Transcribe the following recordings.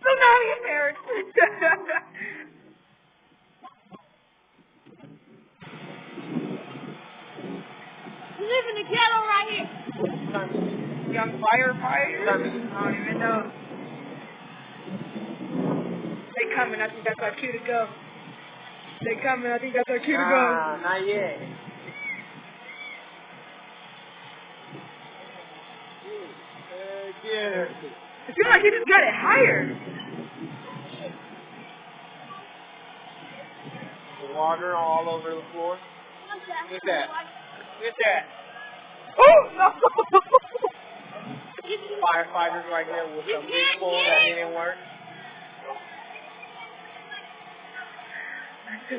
Tsunami in Perris. We live in the ghetto right here. Young firefighter. I don't even know. They coming. I think that's our cue to go. They coming. I think that's our cue to go. Nah, not yet. Yeah. I feel like he just got it higher. Water all over the floor. Look at that. Look at that. Oh, no. Firefighters right here with some big pole that didn't work.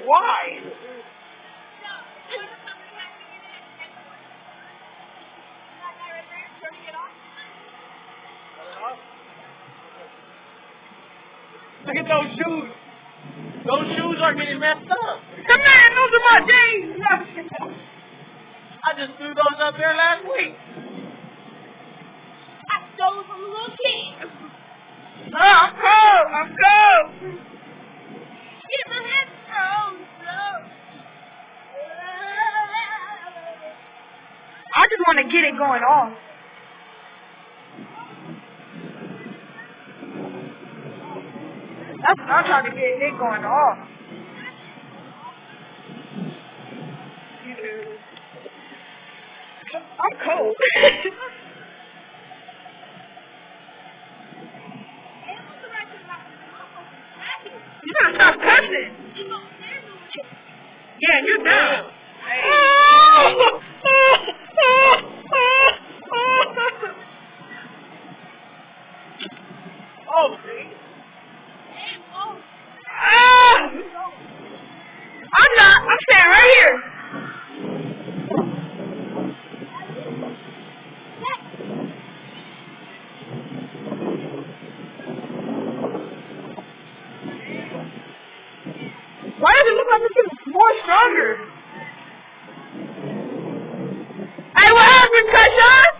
Why? Look at those shoes. Those shoes are getting messed up. Come on, those are my jeans. I just threw those up there last week. I stole them from a little kid. Oh, I'm cold. I'm cold. Get my head frozen. I just want to get it going off. That's what I'm trying to get it going off. I'm cold. You gotta stop cussing. Yeah, you're down. Hey. Oh, I'm not. I'm standing right here. Why does it look like it's getting more stronger? Hey, what happened, Kashan?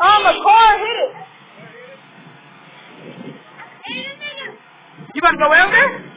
Oh, my car hit it. You about to go over there?